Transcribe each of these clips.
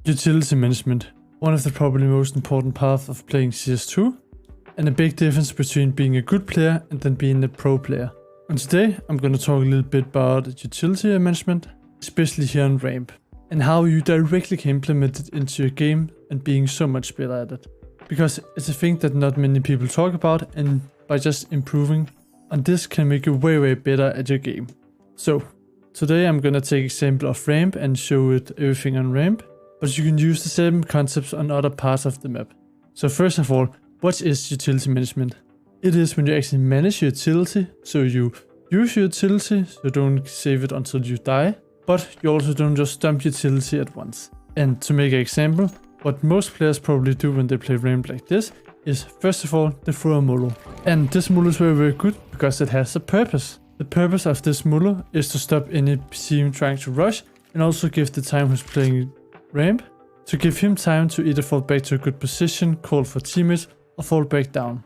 Utility management, one of the probably most important parts of playing CS2, and a big difference between being a good player and then being a pro player. And today I'm going to talk a little bit about utility management, especially here on ramp, and how you directly can implement it into your game and being so much better at it. Because it's a thing that not many people talk about, and by just improving on this can make you way better at your game. So today I'm going to take example of ramp and show it everything on ramp, but you can use the same concepts on other parts of the map. So first of all, what is utility management? It is when you actually manage your utility, so you use your utility, so don't save it until you die, but you also don't just dump utility at once. And to make an example, what most players probably do when they play ramp like this is, first of all, they throw a molo. And this molo is very good because it has a purpose. The purpose of this molo is to stop any team trying to rush, and also give the team who's playing ramp to give him time to either fall back to a good position, call for teammates, or fall back down.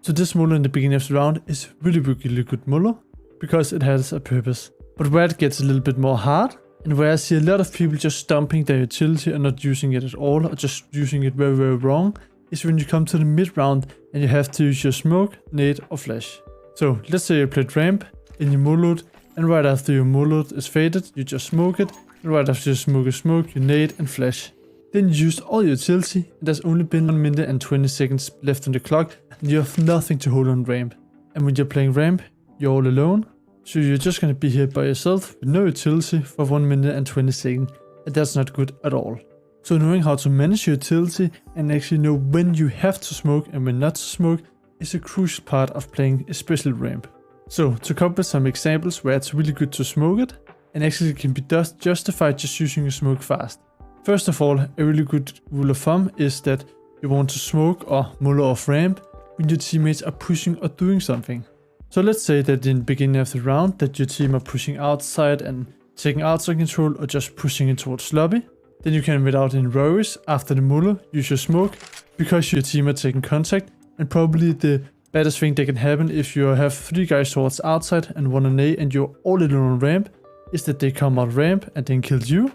So this molo in the beginning of the round is really good molo because it has a purpose. But where it gets a little bit more hard, and where I see a lot of people just dumping their utility and not using it at all, or just using it very wrong, is when you come to the mid round and you have to use your smoke, nade, or flash. So let's say you played ramp and you moloed, and right after your moloed is faded, you just smoke it. Right after you smoke, you nade and flash. Then you used all your utility, and there's only been 1 minute and 20 seconds left on the clock, and you have nothing to hold on ramp. And when you're playing ramp, you're all alone, so you're just gonna be here by yourself with no utility for 1 minute and 20 seconds, and that's not good at all. So knowing how to manage your utility and actually know when you have to smoke and when not to smoke is a crucial part of playing especially ramp. So to come with some examples where it's really good to smoke it, and actually can be justified just using a smoke fast. First of all, a really good rule of thumb is that you want to smoke or molo off ramp when your teammates are pushing or doing something. So let's say that in the beginning of the round that your team are pushing outside and taking outside control or just pushing in towards lobby. Then you can, without any worries, after the molo, use your smoke because your team are taking contact, and probably the baddest thing that can happen if you have 3 guys towards outside and 1 on A and you're all alone on ramp is that they come out ramp and then kill you.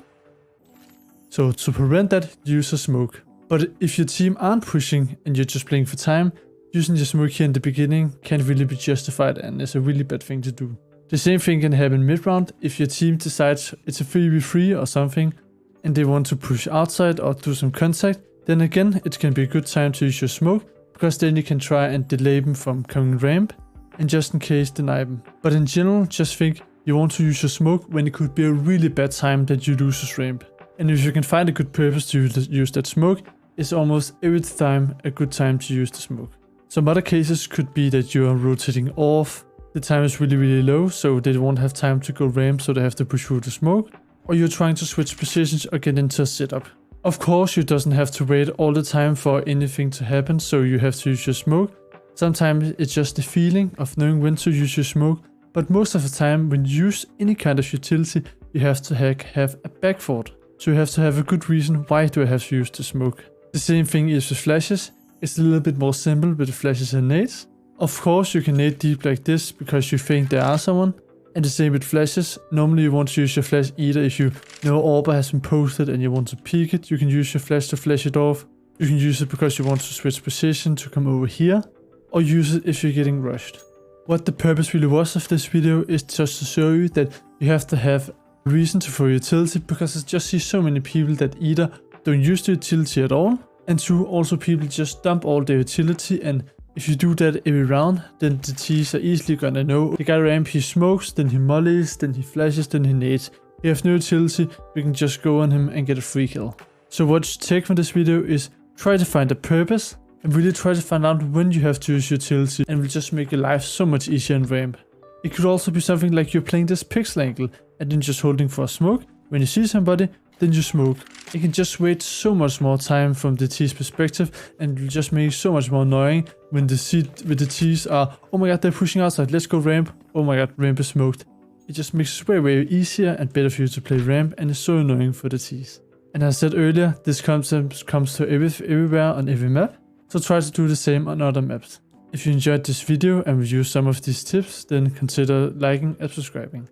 So to prevent that, use a smoke. But if your team aren't pushing and you're just playing for time, using your smoke here in the beginning can't really be justified, and it's a really bad thing to do. The same thing can happen mid-round if your team decides it's a 3v3 or something and they want to push outside or do some contact. Then again, it can be a good time to use your smoke, because then you can try and delay them from coming ramp and just in case deny them. But in general, just think you want to use your smoke when it could be a really bad time that you lose this ramp. And if you can find a good purpose to use that smoke, it's almost every time a good time to use the smoke. Some other cases could be that you are rotating off, the time is really low, so they won't have time to go ramp, so they have to push through the smoke. Or you're trying to switch positions or get into a setup. Of course, you doesn't have to wait all the time for anything to happen, so you have to use your smoke. Sometimes it's just the feeling of knowing when to use your smoke, but most of the time when you use any kind of utility, you have to have a backthought. So you have to have a good reason why do I have to use the smoke. The same thing is with flashes. It's a little bit more simple with the flashes and nades. Of course you can nade deep like this because you think there are someone. And the same with flashes. Normally you want to use your flash either if you know Orba has been posted and you want to peek it. You can use your flash to flash it off. You can use it because you want to switch position to come over here. Or use it if you're getting rushed. What the purpose really was of this video is just to show you that you have to have a reason to throw utility, because I just see so many people that either don't use the utility at all, and 2, also people just dump all their utility, and if you do that every round, then the T's are easily gonna know the guy ramp, he smokes, then he mollies, then he flashes, then he nades. He has no utility, we can just go on him and get a free kill. So what you take from this video is try to find a purpose, and really try to find out when you have to use utility, and will just make your life so much easier in ramp. It could also be something like you're playing this pixel angle, and then just holding for a smoke. When you see somebody, then you smoke. It can just wait so much more time from the T's perspective, and it will just make it so much more annoying when the T's are, oh my god, they're pushing outside, let's go ramp, oh my god, ramp is smoked. It just makes it way easier and better for you to play ramp, and it's so annoying for the T's. And as I said earlier, this concept comes to everywhere on every map, so try to do the same on other maps. If you enjoyed this video and will use some of these tips, then consider liking and subscribing.